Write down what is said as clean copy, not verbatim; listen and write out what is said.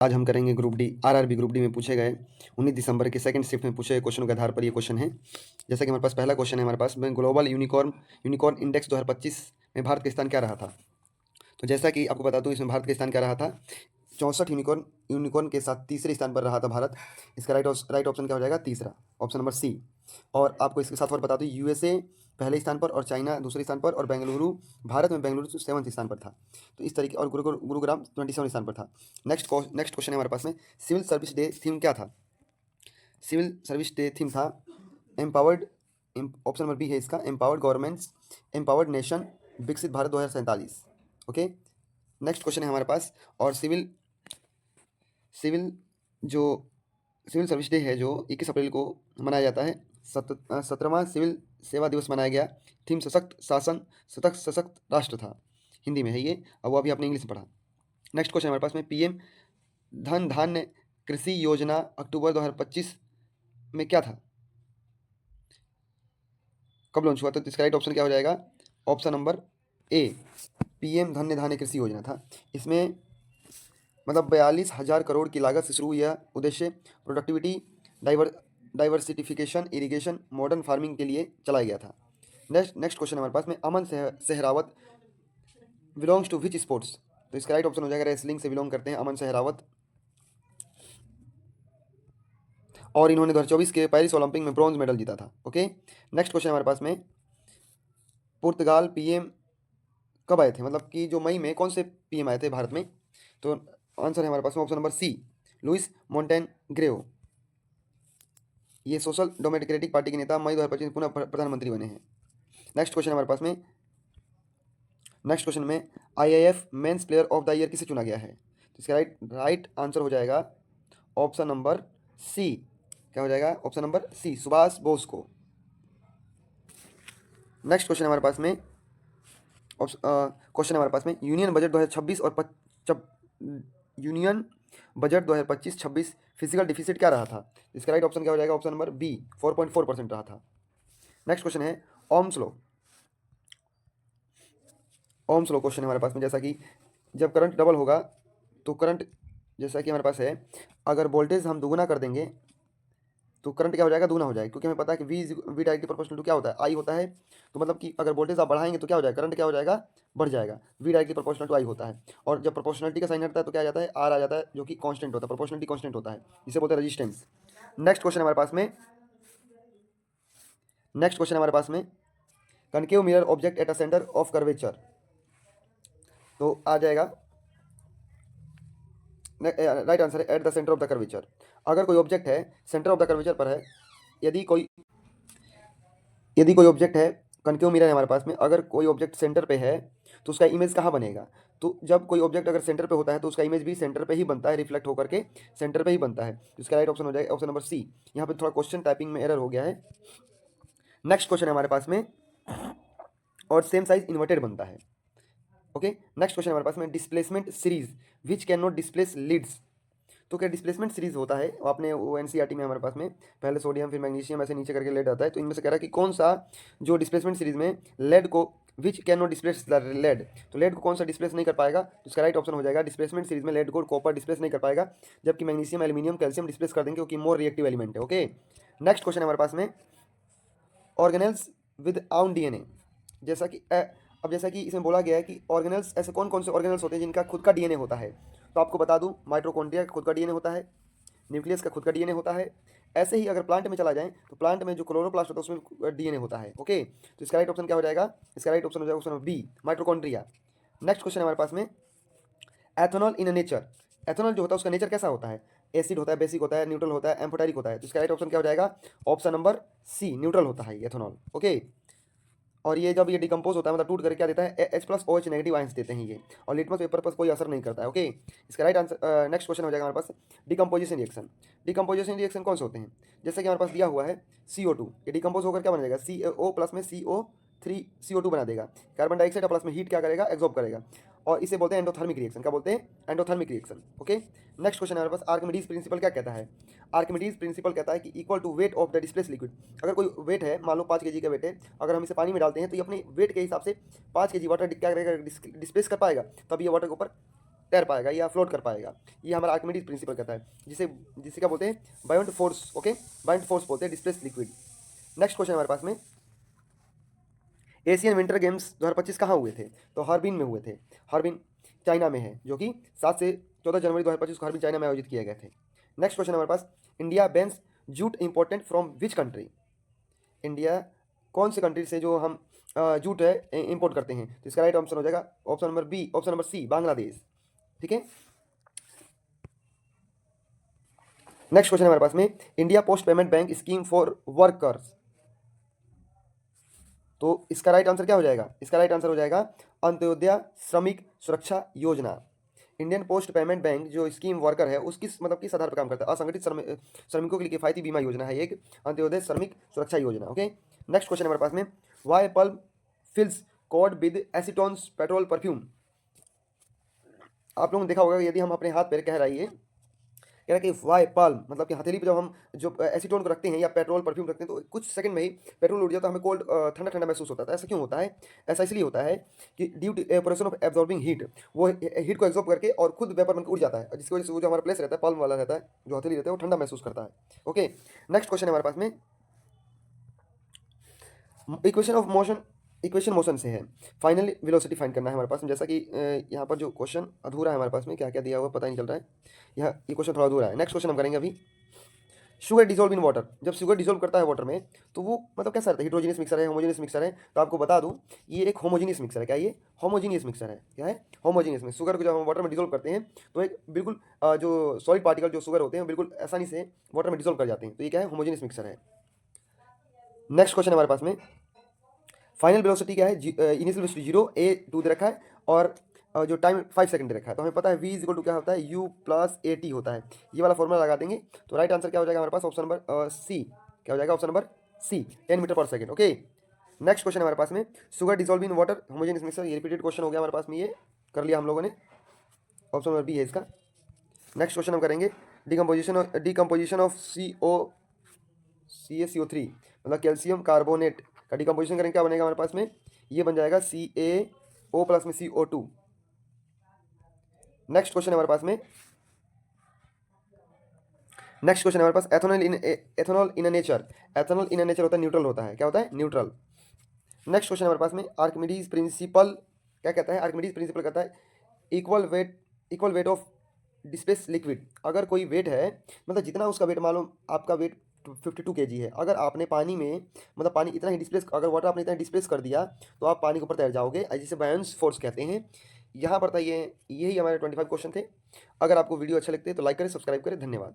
आज हम करेंगे group D RRB group D में पूछे गए 19 दिसंबर के सेकंड शिफ्ट में पूछे गए क्वेश्चनों के आधार पर ये क्वेश्चन है। जैसा कि हमारे पास पहला क्वेश्चन है, हमारे पास में ग्लोबल यूनिकॉर्न इंडेक्स 2025 में भारत का स्थान क्या रहा था। तो जैसा कि आपको बता दूं, इसमें भारत का स्थान क्या रहा था, 64 यूनिकॉर्न के साथ तीसरे स्थान पर रहा था भारत। इसका राइट ऑप्शन क्या हो जाएगा, तीसरा, ऑप्शन नंबर सी। और आपको इसके साथ और बता दूं, यूएसए पहले स्थान पर और चाइना दूसरे स्थान पर और बेंगलुरु, भारत में बेंगलुरु 7वें स्थान पर था। तो इस तरीके, और गुरुग्राम 27वें स्थान पर था। नेक्स्ट क्वेश्चन है हमारे पास में, सिविल सर्विस डे थीम क्या था। सिविल सर्विस डे थीम था एम्पावर्ड, ऑप्शन नंबर बी है इसका, एम्पावर्ड गवर्नमेंट्स, एम्पावर्ड नेशन, विकसित भारत 2047। ओके, नेक्स्ट क्वेश्चन है हमारे पास, और सिविल जो सिविल सर्विस डे है जो 21 अप्रैल को मनाया जाता है, 17वां सिविल सेवा दिवस मनाया गया। थीम सशक्त शासन, सशक्त राष्ट्र था। हिंदी में है ये, अब वो अभी आपने इंग्लिश में पढ़ा। नेक्स्ट क्वेश्चन हमारे पास में, पीएम धन धान्य कृषि योजना अक्टूबर 2025 में क्या था, कब लॉन्च हुआ था। तो इसका राइट ऑप्शन क्या हो जाएगा, ऑप्शन नंबर ए, पीएम धन्य धान्य कृषि योजना था। इसमें मतलब 42,000 करोड़ की लागत से शुरू, यह उद्देश्य प्रोडक्टिविटी, डाइवर्सिटिफिकेशन, इरिगेशन, मॉडर्न फार्मिंग के लिए चलाया गया था। नेक्स्ट क्वेश्चन हमारे पास में, Aman Sehrawat belongs to which sports. तो इसका राइट ऑप्शन हो जाएगा, रेसलिंग से बिलोंग करते हैं अमन सहरावत, और इन्होंने 2024 के पेरिस ओलंपिक में ब्रॉन्ज मेडल जीता था। ओके, नेक्स्ट क्वेश्चन हमारे पास में, पुर्तगाल पीएम कब आए थे, मतलब कि जो मई में कौन से पीएम आए थे भारत में। तो आंसर है हमारे पास में ऑप्शन नंबर सी, लुइस मोंटेनग्रो। ये सोशल डेमोक्रेटिक पार्टी के नेता मई 2025 में पुनः प्रधानमंत्री बने हैं। नेक्स्ट क्वेश्चन हमारे पास में, नेक्स्ट क्वेश्चन में, IAF men's player of the year किसे चुना गया है। तो इसका राइट आंसर हो जाएगा ऑप्शन नंबर सी, क्या हो जाएगा, option number C, Subhash Bose को। नेक्स्ट क्वेश्चन हमारे पास में, क्वेश्चन हमारे पास में, यूनियन बजट 2026 और यूनियन बजट 2025-26 फिजिकल डिफिसिट क्या रहा था। इसका राइट ऑप्शन क्या हो जाएगा, ऑप्शन नंबर बी, 4.4% रहा था। नेक्स्ट क्वेश्चन है Ohm's law. Ohm's law question है हमारे पास में, जैसा कि जब करंट डबल होगा तो करंट, जैसा कि हमारे पास है, अगर वोल्टेज हम दोगुना कर देंगे तो करंट क्या हो जाएगा, दूना हो जाएगा, क्योंकि हमें पता है कि वी डायरेक्टली प्रोपोर्शनल टू क्या होता है, आई होता है। तो मतलब कि अगर वोल्टेज आप बढ़ाएंगे तो क्या हो जाएगा, करंट क्या हो जाएगा, बढ़ जाएगा। वी डायरेक्टली प्रोपोर्शनल टू आई होता है। और जब प्रोपोर्शनलिटी का साइन हटता है तो क्या आ जाता है, आर आ जाता है, जो कि कांस्टेंट होता है, प्रोपोर्शनलिटी कांस्टेंट होता है, इसे बोलते हैं रेजिस्टेंस। नेक्स्ट क्वेश्चन हमारे पास में, नेक्स्ट क्वेश्चन हमारे पास में, concave mirror object at a centre of curvature. तो आ जाएगा, राइट आंसर है at the centre of the curvature. अगर कोई ऑब्जेक्ट है सेंटर ऑफ द कर्वेचर पर है, यदि कोई ऑब्जेक्ट है, कनकेव मिरर है हमारे पास में, अगर कोई ऑब्जेक्ट सेंटर पे है तो उसका इमेज कहाँ बनेगा। तो जब कोई ऑब्जेक्ट अगर सेंटर पे होता है तो उसका इमेज भी सेंटर पे ही बनता है, रिफ्लेक्ट होकर के सेंटर पे ही बनता है। तो इसका राइट ऑप्शन हो जाएगा ऑप्शन नंबर सी। यहाँ पे थोड़ा क्वेश्चन टाइपिंग में एरर हो गया है। नेक्स्ट क्वेश्चन है हमारे पास में, और सेम साइज इन्वर्टेड बनता है। ओके, नेक्स्ट क्वेश्चन हमारे पास में, displacement series which can not displace leads. तो क्या डिस्प्लेसमेंट सीरीज होता है, आपने वो एनसीईआरटी में हमारे पास में पहले सोडियम फिर मैग्नीशियम ऐसे नीचे करके लेड आता है। तो इनमें से कह रहा है कि कौन सा जो डिस्प्लेसमेंट सीरीज में लेड को, which can not displace the lead, तो लेड को कौन सा डिस्प्लेस नहीं कर पाएगा। तो इसका राइट ऑप्शन हो जाएगा, डिस्प्लेसमेंट सीरीज में लेड को कॉपर डिस्प्लेस नहीं कर पाएगा, जबकि मैग्नीशियम एल्यूमिनियम कैल्शियम डिस्प्लेस कर देंगे, क्योंकि मोर रिएक्टिव एलिमेंट है। ओके, नेक्स्ट क्वेश्चन है हमारे पास में, ऑर्गेनेल्स विद आउन डीएनए। जैसा कि अब जैसा कि इसमें बोला गया है कि ऑर्गेनल्स, ऐसे कौन कौन से ऑर्गेनल्स होते हैं जिनका खुद का डीएनए होता है। तो आपको बता दूं, माइटोकॉन्ड्रिया का खुद का डीएनए होता है, न्यूक्लियस का खुद का डीएनए होता है। ऐसे ही अगर प्लांट में चला जाए तो प्लांट में जो क्लोरोप्लास्ट होता है उसमें डीएनए होता है। ओके, तो इसका राइट ऑप्शन क्या हो जाएगा, इसका राइट ऑप्शन हो जाएगा option B, mitochondria. Next question हमारे पास में, एथेनॉल इन नेचर। एथेनॉल जो होता है उसका नेचर कैसा होता है, एसिड होता है, बेसिक होता है, न्यूट्रल होता है, एम्फोटेरिक होता है। तो इसका राइट ऑप्शन क्या हो जाएगा, ऑप्शन नंबर सी, न्यूट्रल होता है एथेनॉल। ओके, और ये जब ये डिकम्पोज होता है मतलब टूट करके क्या देता है, H plus OH negative ions देते हैं ये, और लिटमस पेपर पर कोई असर नहीं करता है। ओके, इसका राइट आंसर, नेक्स्ट क्वेश्चन हो जाएगा हमारे पास, डिकम्पोजिशन रिएक्शन। डिकम्पोजिशन रिएक्शन कौन से होते हैं, जैसे कि हमारे पास दिया हुआ है CO2, ये डिकम्पोज होकर क्या बन जाएगा, CO प्लस में CO2 बना देगा। कार्बन डाइऑक्साइड प्लस में हीट क्या करेगा, एब्जॉर्ब करेगा, और इसे बोलते हैं एंडोथर्मिक रिएक्शन। क्या बोलते हैं, endothermic reaction. Okay, next question हमारे पास, आर्किमिडीज प्रिंसिपल क्या कहता है। आर्किमिडीज प्रिंसिपल कहता है कि equal to weight of the displace liquid. अगर कोई वेट है, मान लो 5 kg का वेट है, अगर हम इसे पानी में डालते हैं तो ये अपने वेट के हिसाब से 5 kg वाटर क्या करेगा, डिस्प्लेस कर पाएगा, तब ये वाटर के ऊपर तैर पाएगा या फ्लोट कर पाएगा। ये हमारा आर्किमिडीज प्रिंसिपल कहता है, जिसे जिसे क्या बोलते हैं, बायोंट फोर्स। ओके, बायोंट फोर्स बोलते हैं डिस्प्लेस लिक्विड। नेक्स्ट क्वेश्चन हमारे पास में, एशियन विंटर गेम्स 2025 कहाँ हुए थे? तो हार्बिन में हुए थे। हार्बिन चाइना में है, जो कि 7 से 14 जनवरी 2025 को हार्बिन चाइना में आयोजित किए गए थे। नेक्स्ट क्वेश्चन हमारे पास, India bans jute important from which country? India कौन से कंट्री से जो हम जूट है इंपोर्ट करते हैं? तो इसका राइट ऑप्शन हो जाएगा option number B, option number C, Bangladesh. ठीक है। नेक्स्ट क्वेश्चन हमारे पास में, India post payment bank scheme for workers. तो इसका राइट आंसर क्या हो जाएगा? इसका राइट आंसर हो जाएगा अंत्योदय श्रमिक सुरक्षा योजना। इंडियन पोस्ट पेमेंट बैंक जो स्कीम वर्कर है उसकी मतलब किस आधार पर काम करता है? असंगठित श्रमिकों के लिए किफायती बीमा योजना है एक अंत्योदय श्रमिक सुरक्षा योजना। ओके। नेक्स्ट क्वेश्चन हमारे पास में, why palm feels cold with acetones petrol perfume. आप लोगों ने देखा होगा कि यदि हम अपने हाथ पैर कह रही है कह रहा है कि वाई पाल्म मतलब कि हथेली पे जब हम जो एसीटोन को रखते हैं या पेट्रोल परफ्यूम रखते हैं तो कुछ सेकंड में ही पेट्रोल उड़ जाता है, हमें कोल्ड ठंडा ठंडा महसूस होता है। ऐसा क्यों होता है? ऐसा इसलिए होता है कि due to evaporation of absorbing heat, वो हीट को एब्जॉर्ब करके और खुद वेपर बनकर उड़ जाता है, जिसकी वजह से वो जो हमारा प्लेस रहता है पाल्म वाला रहता है, जो हथेली रहता है, वो ठंडा महसूस करता है। ओके। नेक्स्ट क्वेश्चन हमारे पास में, equation of motion, equation motion से है, फाइनल वेलोसिटी फाइंड करना है हमारे पास में। जैसा कि यहाँ पर जो क्वेश्चन अधूरा है हमारे पास में, क्या क्या दिया हुआ पता नहीं चल रहा है, यहाँ ये क्वेश्चन थोड़ा अधूरा है। नेक्स्ट क्वेश्चन हम करेंगे अभी, शुगर डिजोल्व इन वाटर। जब शुगर डिजोल्व करता है वाटर में तो वो मतलब कैसा रहता है? हिड्रोजीनियस मिक्सर है, होमोजीनियस मिक्सर है? तो आपको बता दूं ये एक होमोजीनियस मिक्सर है। क्या ये होमोजीनियस मिक्सर है? क्या है? होमोजीनियस में शुगर को जब हम वाटर में डिजोल्व करते हैं तो एक बिल्कुल जो सॉलिड पार्टिकल जो शुगर होते हैं बिल्कुल आसानी से वाटर में डिजोल्व कर जाते हैं। तो ये क्या है? होमोजीनियस मिक्सर है। नेक्स्ट क्वेश्चन हमारे पास में, फाइनल वेलोसिटी क्या है? इनिशियल वेलोसिटी 0, ए 2 दे रखा है और जो टाइम 5 सेकंड दे रखा है। तो हमें पता है v इज इक्वल टू क्या होता है? u प्लस ए टी होता है। ये वाला फॉर्मूला लगा देंगे तो राइट आंसर क्या हो जाएगा हमारे पास? ऑप्शन नंबर सी। क्या हो जाएगा? ऑप्शन नंबर सी, 10 मीटर पर सेकंड। ओके। नेक्स्ट क्वेश्चन हमारे पास में, sugar dissolve in water homogeneous mixer. ये रिपीटेड क्वेश्चन हो गया हमारे पास में, ये कर लिया हम लोगों ने, ऑप्शन नंबर बी है इसका। नेक्स्ट क्वेश्चन हम करेंगे, डिकम्पोजिशन ऑफ CaCO3 मतलब कैल्शियम कार्बोनेट का डिकम्पोजिशन करेंगे, क्या बनेगा हमारे पास में? ये बन जाएगा CaO प्लस में CO2। नेक्स्ट क्वेश्चन हमारे पास में, नेक्स्ट क्वेश्चन हमारे पास, ethanol in nature. Ethanol in nature होता है न्यूट्रल होता है। क्या होता है? न्यूट्रल। नेक्स्ट क्वेश्चन हमारे पास में, आर्किमिडीज प्रिंसिपल क्या कहता है? आर्किमिडीज प्रिंसिपल कहता है equal weight of displace liquid. अगर कोई वेट है मतलब जितना उसका वेट, मान लो आपका वेट 52 kg है, अगर आपने पानी में मतलब पानी इतना ही डिस्प्लेस, अगर वाटर आपने इतना डिस्प्लेस कर दिया तो आप पानी के ऊपर तैर जाओगे, जिसे बायोंस फोर्स कहते हैं। यहाँ पर था ये, यही हमारे 25 क्वेश्चन थे। अगर आपको वीडियो अच्छे लगते हैं तो लाइक करें, सब्सक्राइब करें। धन्यवाद।